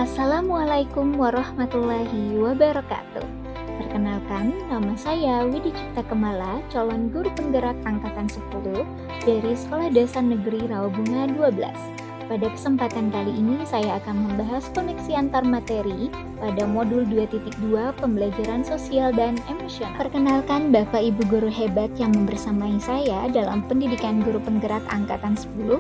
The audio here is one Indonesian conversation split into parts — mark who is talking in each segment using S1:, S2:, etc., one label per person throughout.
S1: Assalamualaikum warahmatullahi wabarakatuh. Perkenalkan, nama saya Widi Cipta Kemala, calon guru penggerak angkatan 10 dari Sekolah Dasar Negeri Rawabunga 12. Pada kesempatan kali ini saya akan membahas koneksi antar materi pada modul 2.2 pembelajaran sosial dan emosional. Perkenalkan Bapak Ibu guru hebat yang membersamai saya dalam pendidikan guru penggerak angkatan 10.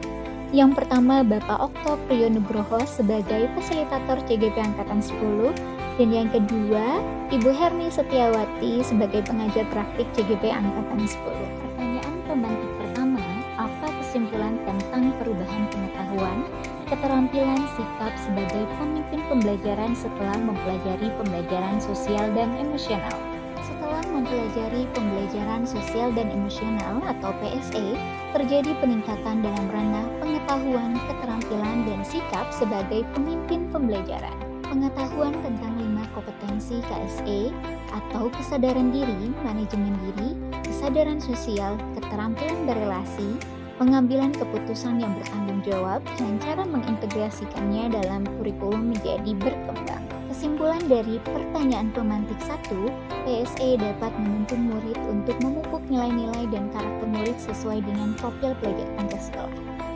S1: Yang pertama, Bapak Okto Priyonugroho sebagai fasilitator CGP Angkatan 10, dan yang kedua, Ibu Herni Setiawati sebagai pengajar praktik CGP Angkatan 10. Pertanyaan pembantik pertama, apa kesimpulan tentang perubahan pengetahuan, keterampilan sikap sebagai pemimpin pembelajaran setelah mempelajari pembelajaran sosial dan emosional? Setelah mempelajari pembelajaran sosial dan emosional atau PSE, terjadi peningkatan dalam ranah pengetahuan, keterampilan, dan sikap sebagai pemimpin pembelajaran. Pengetahuan tentang 5 kompetensi KSE atau kesadaran diri, manajemen diri, kesadaran sosial, keterampilan berelasi, pengambilan keputusan yang bertanggung jawab, dan cara mengintegrasikannya dalam kurikulum menjadi berkembang. Kesimpulan dari pertanyaan pemantik 1, PSE dapat menuntun murid untuk memupuk nilai-nilai dan karakter murid sesuai dengan profil pelajar Pancasila.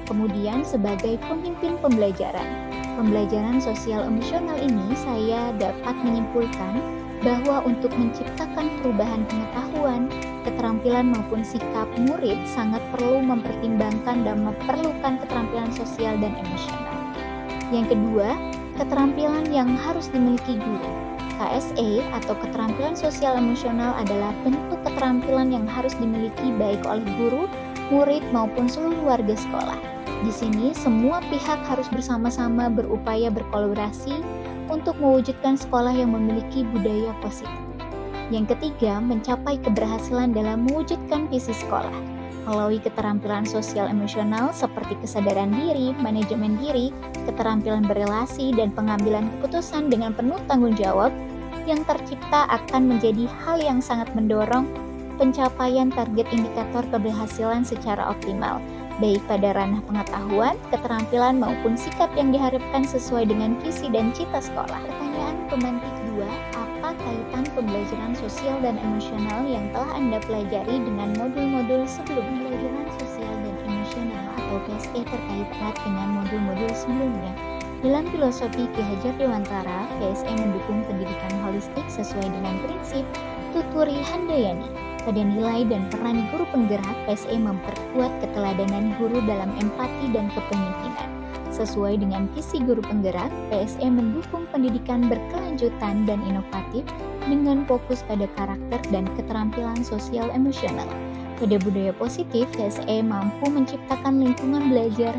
S1: Kemudian sebagai pemimpin pembelajaran sosial emosional ini saya dapat menyimpulkan bahwa untuk menciptakan perubahan pengetahuan, keterampilan maupun sikap murid sangat perlu mempertimbangkan dan memerlukan keterampilan sosial dan emosional. Yang kedua, keterampilan yang harus dimiliki guru. KSE atau keterampilan sosial emosional adalah bentuk keterampilan yang harus dimiliki baik oleh guru, murid maupun seluruh warga sekolah. Di sini semua pihak harus bersama-sama berupaya berkolaborasi untuk mewujudkan sekolah yang memiliki budaya positif. Yang ketiga, mencapai keberhasilan dalam mewujudkan visi sekolah. Melalui keterampilan sosial emosional seperti kesadaran diri, manajemen diri, keterampilan berelasi, dan pengambilan keputusan dengan penuh tanggung jawab, yang tercipta akan menjadi hal yang sangat mendorong pencapaian target indikator keberhasilan secara optimal, baik pada ranah pengetahuan, keterampilan, maupun sikap yang diharapkan sesuai dengan visi dan cita sekolah. Pertanyaan pemantik 2, apa kaitan pembelajaran sosial dan emosional yang telah Anda pelajari dengan modul-modul sebelumnya? Pembelajaran sosial dan emosional atau PSE terkait erat dengan modul-modul sebelumnya. Dalam filosofi Ki Hajar Dewantara, PSE mendukung pendidikan holistik sesuai dengan prinsip Tuturi Handayani. Pada nilai dan peran guru penggerak, PSE memperkuat keteladanan guru dalam empati dan kepemimpinan. Sesuai dengan visi guru penggerak, PSE mendukung pendidikan berkelanjutan dan inovatif dengan fokus pada karakter dan keterampilan sosial emosional. Pada budaya positif, PSE mampu menciptakan lingkungan belajar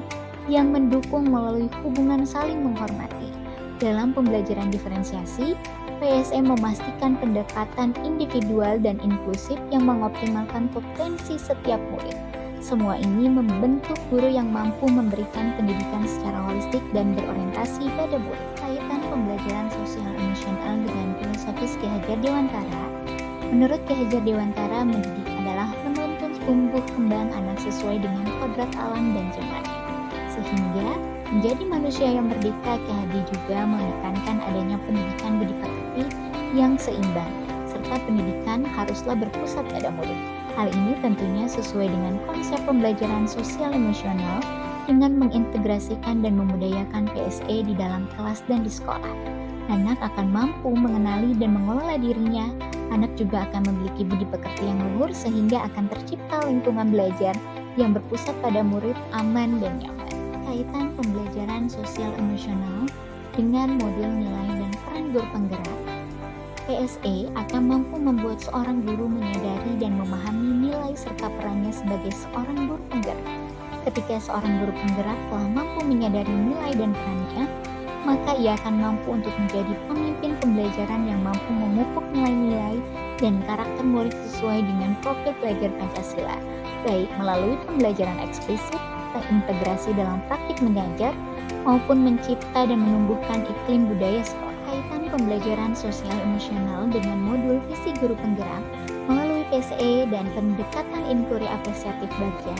S1: yang mendukung melalui hubungan saling menghormati. Dalam pembelajaran diferensiasi, PSE memastikan pendekatan individual dan inklusif yang mengoptimalkan potensi setiap murid. Semua ini membentuk guru yang mampu memberikan pendidikan secara holistik dan berorientasi pada murid. Kaitan pembelajaran sosial emosional dengan filosofis Ki Hajar Dewantara. Menurut Ki Hajar Dewantara, mendidik adalah menuntun tumbuh kembang anak sesuai dengan kodrat alam dan zamannya. Sehingga menjadi manusia yang merdeka, Ki Hadi juga menekankan adanya pendidikan budi pekerti yang seimbang, serta pendidikan haruslah berpusat pada murid. Hal ini tentunya sesuai dengan konsep pembelajaran sosial emosional dengan mengintegrasikan dan memudayakan PSE di dalam kelas dan di sekolah. Anak akan mampu mengenali dan mengelola dirinya. Anak juga akan memiliki budi pekerti yang luhur sehingga akan tercipta lingkungan belajar yang berpusat pada murid aman dan nyaman. Kaitan pembelajaran sosial emosional dengan modul nilai dan peran guru penggerak. PSE akan mampu membuat seorang guru menyadari dan memahami nilai serta perannya sebagai seorang guru penggerak. Ketika seorang guru penggerak telah mampu menyadari nilai dan perannya, maka ia akan mampu untuk menjadi pemimpin pembelajaran yang mampu memupuk nilai-nilai dan karakter murid sesuai dengan profil pelajar Pancasila, baik melalui pembelajaran eksplisit, integrasi dalam praktik mengajar, maupun mencipta dan menumbuhkan iklim budaya sekolah. Kaitan pembelajaran sosial emosional dengan modul visi guru penggerak melalui PSE dan pendekatan inquiry apresiatif baca,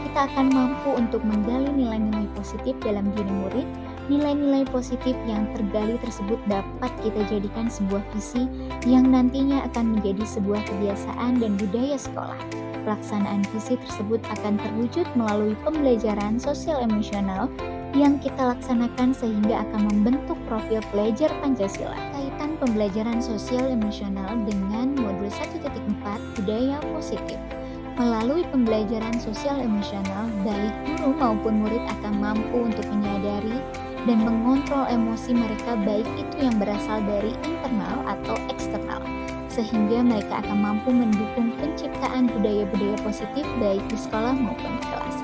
S1: kita akan mampu untuk menggali nilai-nilai positif dalam diri murid Nilai-nilai positif yang tergali tersebut dapat kita jadikan sebuah visi yang nantinya akan menjadi sebuah kebiasaan dan budaya sekolah. Pelaksanaan visi tersebut akan terwujud melalui pembelajaran sosial emosional yang kita laksanakan sehingga akan membentuk profil pelajar Pancasila. Kaitan pembelajaran sosial emosional dengan modul 1.4 budaya positif. Melalui pembelajaran sosial emosional, baik guru maupun murid akan mampu untuk menyadari dan mengontrol emosi mereka baik itu yang berasal dari internal atau eksternal, sehingga mereka akan mampu mendukung penciptaan budaya-budaya positif baik di sekolah maupun di kelas.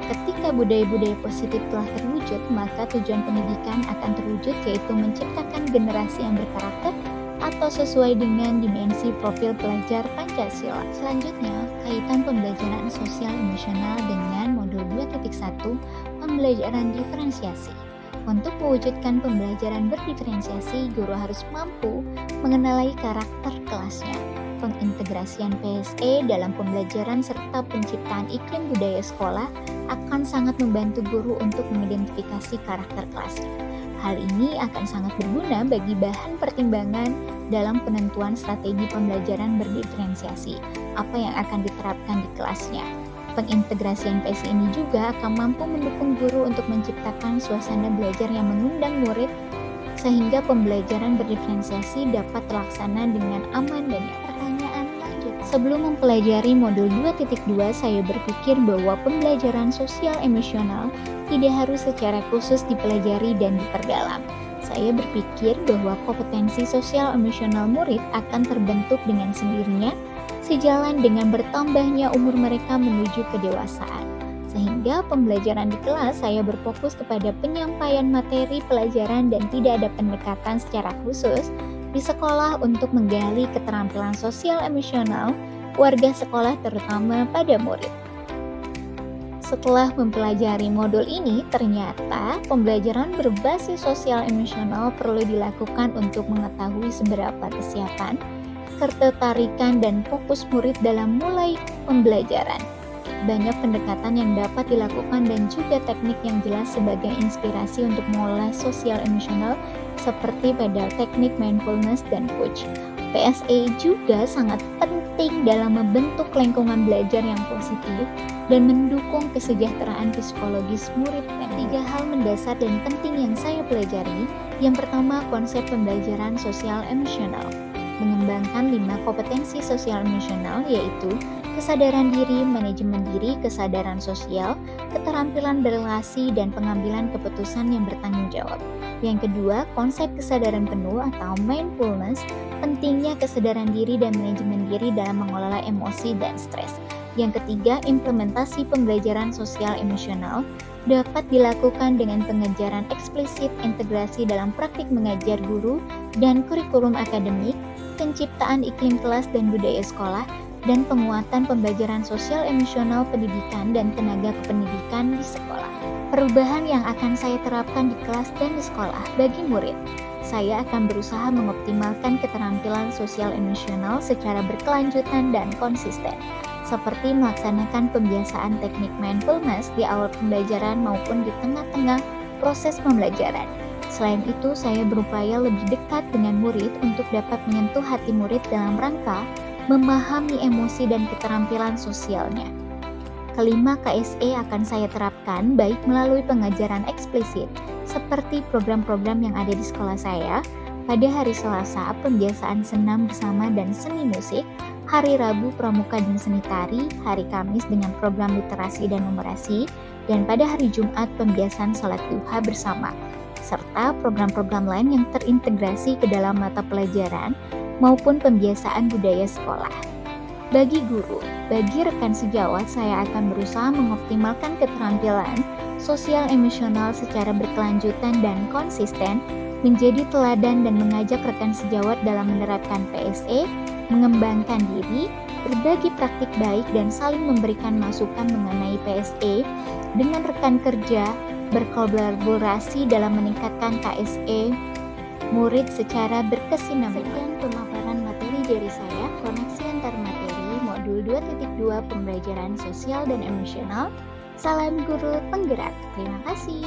S1: Ketika budaya-budaya positif telah terwujud, maka tujuan pendidikan akan terwujud, yaitu menciptakan generasi yang berkarakter atau sesuai dengan dimensi profil pelajar Pancasila. Selanjutnya, kaitan pembelajaran sosial emosional dengan modul 2.1 pembelajaran diferensiasi. Untuk mewujudkan pembelajaran berdiferensiasi, guru harus mampu mengenali karakter kelasnya. Pengintegrasian PSE dalam pembelajaran serta penciptaan iklim budaya sekolah akan sangat membantu guru untuk mengidentifikasi karakter kelasnya. Hal ini akan sangat berguna bagi bahan pertimbangan dalam penentuan strategi pembelajaran berdiferensiasi, apa yang akan diterapkan di kelasnya. Pengintegrasian PSE ini juga akan mampu mendukung guru untuk menciptakan suasana belajar yang mengundang murid sehingga pembelajaran berdiferensiasi dapat terlaksana dengan aman dan nyaman. Pertanyaan lanjut. Sebelum mempelajari modul 2.2, saya berpikir bahwa pembelajaran sosial emosional tidak harus secara khusus dipelajari dan diperdalam. Saya berpikir bahwa kompetensi sosial emosional murid akan terbentuk dengan sendirinya sejalan dengan bertambahnya umur mereka menuju kedewasaan. Sehingga pembelajaran di kelas saya berfokus kepada penyampaian materi pelajaran dan tidak ada pendekatan secara khusus di sekolah untuk menggali keterampilan sosial emosional warga sekolah terutama pada murid. Setelah mempelajari modul ini, ternyata pembelajaran berbasis sosial emosional perlu dilakukan untuk mengetahui seberapa kesiapan, ketertarikan, dan fokus murid dalam mulai pembelajaran. Banyak pendekatan yang dapat dilakukan dan juga teknik yang jelas sebagai inspirasi untuk mengolah sosial emosional seperti pada teknik mindfulness dan coach. PSE juga sangat penting dalam membentuk lingkungan belajar yang positif dan mendukung kesejahteraan psikologis murid. Dan 3 hal mendasar dan penting yang saya pelajari. Yang pertama, konsep pembelajaran sosial emosional. Mengembangkan 5 kompetensi sosial emosional, yaitu kesadaran diri, manajemen diri, kesadaran sosial, keterampilan berelasi, dan pengambilan keputusan yang bertanggung jawab. Yang kedua, konsep kesadaran penuh atau mindfulness, pentingnya kesadaran diri dan manajemen diri dalam mengelola emosi dan stres. Yang ketiga, implementasi pembelajaran sosial emosional dapat dilakukan dengan pengejaran eksplisit integrasi dalam praktik mengajar guru dan kurikulum akademik, penciptaan iklim kelas dan budaya sekolah, dan penguatan pembelajaran sosial emosional pendidikan dan tenaga kependidikan di sekolah. Perubahan yang akan saya terapkan di kelas dan di sekolah bagi murid. Saya akan berusaha mengoptimalkan keterampilan sosial emosional secara berkelanjutan dan konsisten, seperti melaksanakan pembiasaan teknik mindfulness di awal pembelajaran maupun di tengah-tengah proses pembelajaran. Selain itu, saya berupaya lebih dekat dengan murid untuk dapat menyentuh hati murid dalam rangka memahami emosi dan keterampilan sosialnya. Kelima, KSE akan saya terapkan baik melalui pengajaran eksplisit seperti program-program yang ada di sekolah saya. Pada hari Selasa, pembiasaan senam bersama dan seni musik, hari Rabu pramuka dan seni tari, hari Kamis dengan program literasi dan numerasi, dan pada hari Jumat pembiasaan sholat duha bersama, serta program-program lain yang terintegrasi ke dalam mata pelajaran maupun pembiasaan budaya sekolah. Bagi guru, bagi rekan sejawat, saya akan berusaha mengoptimalkan keterampilan sosial emosional secara berkelanjutan dan konsisten, menjadi teladan dan mengajak rekan sejawat dalam menerapkan PSE, mengembangkan diri, berbagi praktik baik, dan saling memberikan masukan mengenai PSE dengan rekan kerja, berkolaborasi dalam meningkatkan KSE murid secara berkesinambungan. Sekian pemaparan materi dari saya, koneksi antar materi, modul 2.2 pembelajaran sosial dan emosional. Salam guru penggerak. Terima kasih.